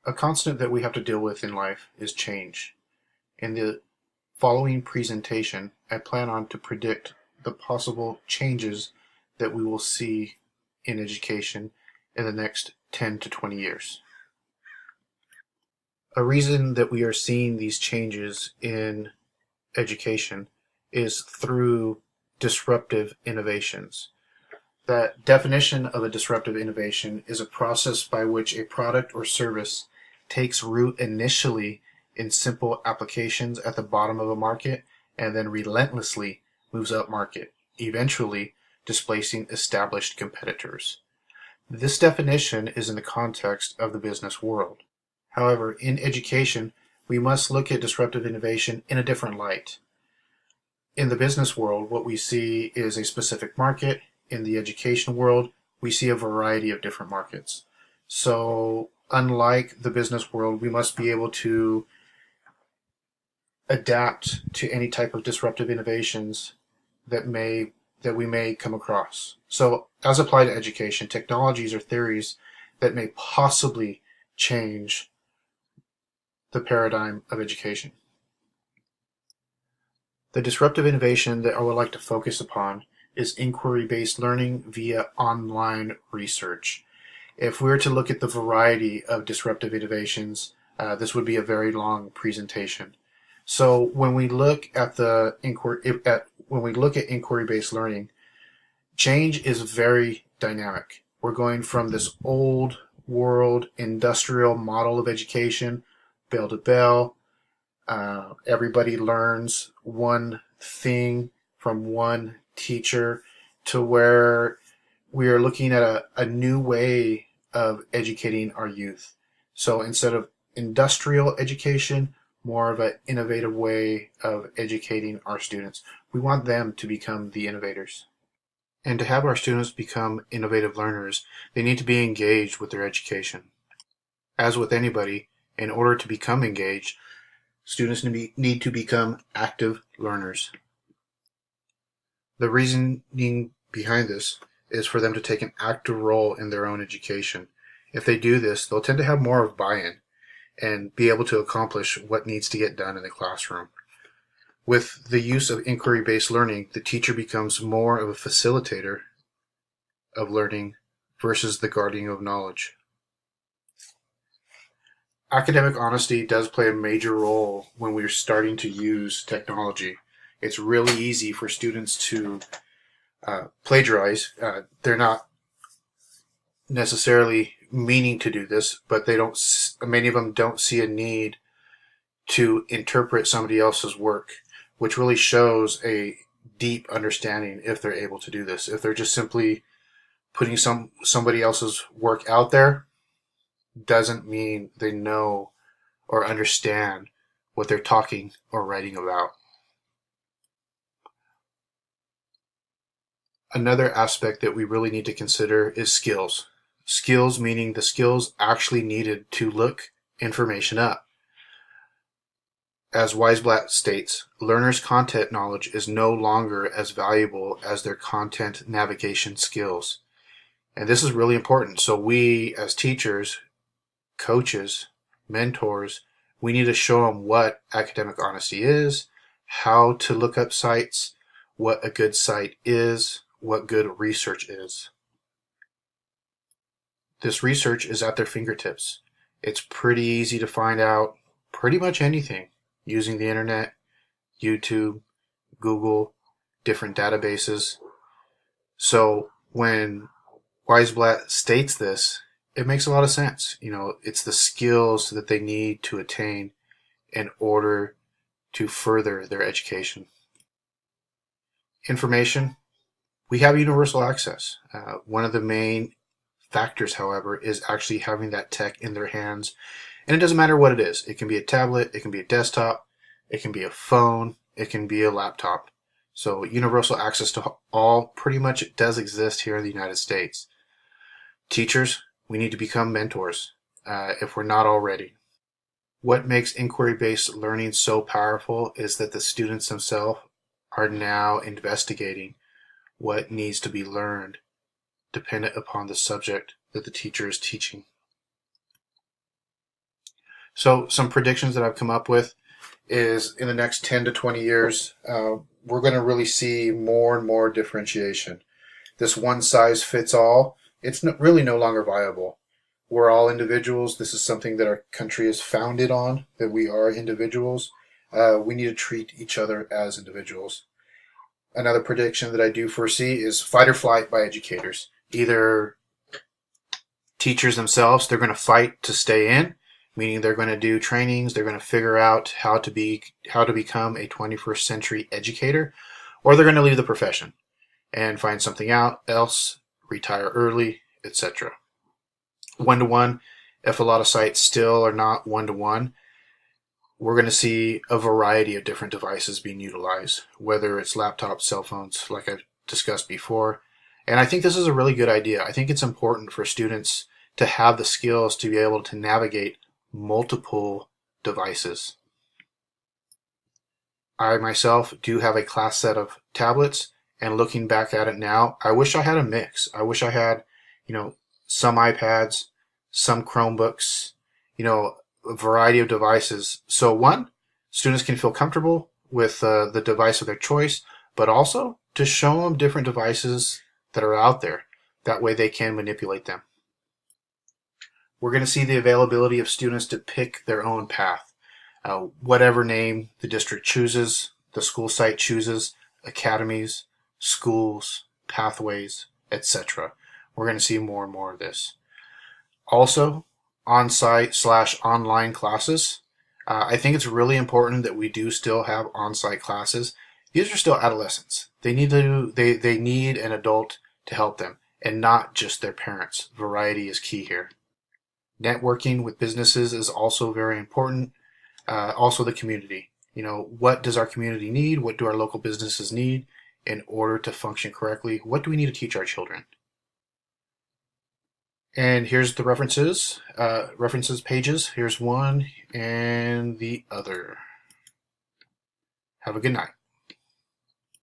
A constant that we have to deal with in life is change. In the following presentation, I plan on to predict the possible changes that we will see in education in the next 10 to 20 years. A reason that we are seeing these changes in education is through disruptive innovations. That definition of a disruptive innovation is a process by which a product or service takes root initially in simple applications at the bottom of a market and then relentlessly moves up market, eventually displacing established competitors. This definition is in the context of the business world. However, in education, we must look at disruptive innovation in a different light. In the business world, what we see is a specific market. In the education world, we see a variety of different markets. So, unlike the business world, we must be able to adapt to any type of disruptive innovations that we may come across. So, as applied to education, technologies or theories that may possibly change the paradigm of education. The disruptive innovation that I would like to focus upon is inquiry-based learning via online research. If we were to look at the variety of disruptive innovations, this would be a very long presentation. So when we look at inquiry-based learning, change is very dynamic. We're going from this old world industrial model of education, bell to bell. Everybody learns one thing from one teacher, to where we are looking at a new way of educating our youth. So instead of industrial education, more of an innovative way of educating our students. We want them to become the innovators. And to have our students become innovative learners, they need to be engaged with their education. As with anybody, in order to become engaged, students need to become active learners. The reasoning behind this is for them to take an active role in their own education. If they do this, they'll tend to have more of buy-in and be able to accomplish what needs to get done in the classroom. With the use of inquiry-based learning, the teacher becomes more of a facilitator of learning versus the guardian of knowledge. Academic honesty does play a major role when we're starting to use technology. It's really easy for students to plagiarize. They're not necessarily meaning to do this, but many of them don't see a need to interpret somebody else's work, which really shows a deep understanding if they're able to do this. If they're just simply putting somebody else's work out there, doesn't mean they know or understand what they're talking or writing about. Another aspect that we really need to consider is skills. Skills meaning the skills actually needed to look information up. As Weisblatt states, learners' content knowledge is no longer as valuable as their content navigation skills. And this is really important. So we, as teachers, coaches, mentors, we need to show them what academic honesty is, how to look up sites, what a good site is, what good research is. This research is at their fingertips. It's pretty easy to find out pretty much anything using the internet, YouTube, Google, different databases. So when Weisblatt states this, it makes a lot of sense. It's the skills that they need to attain in order to further their education. Information. We have universal access. One of the main factors, however, is actually having that tech in their hands. And it doesn't matter what it is. It can be a tablet, it can be a desktop, it can be a phone, it can be a laptop. So universal access to all pretty much does exist here in the United States. Teachers, we need to become mentors if we're not already. What makes inquiry-based learning so powerful is that the students themselves are now investigating what needs to be learned dependent upon the subject that the teacher is teaching. So some predictions that I've come up with is in the next 10 to 20 years, we're going to really see more and more differentiation. This one size fits all, it's really no longer viable. We're all individuals. This is something that our country is founded on, that we are individuals. We need to treat each other as individuals. Another prediction that I do foresee is fight or flight by educators. Either teachers themselves, they're going to fight to stay in, meaning they're going to do trainings, they're going to figure out how to become a 21st century educator, or they're going to leave the profession and find something else, retire early, etc. One-to-one, if a lot of sites still are not one-to-one, we're going to see a variety of different devices being utilized, whether it's laptops, cell phones, like I've discussed before. And I think this is a really good idea. I think it's important for students to have the skills to be able to navigate multiple devices. I myself do have a class set of tablets, and looking back at it now, I wish I had a mix. I wish I had, some iPads, some Chromebooks, a variety of devices. So one, students can feel comfortable with the device of their choice, but also to show them different devices that are out there. That way they can manipulate them. We're going to see the availability of students to pick their own path. Whatever name the district chooses, the school site chooses, academies, schools, pathways, etc. We're going to see more and more of this. Also, on-site/online classes. I think it's really important that we do still have on-site classes. These are still adolescents. They need an adult to help them, and not just their parents. Variety is key here. Networking with businesses is also very important. Also the community. What does our community need? What do our local businesses need in order to function correctly? What do we need to teach our children? And here's the references pages. Here's one and the other. Have a good night.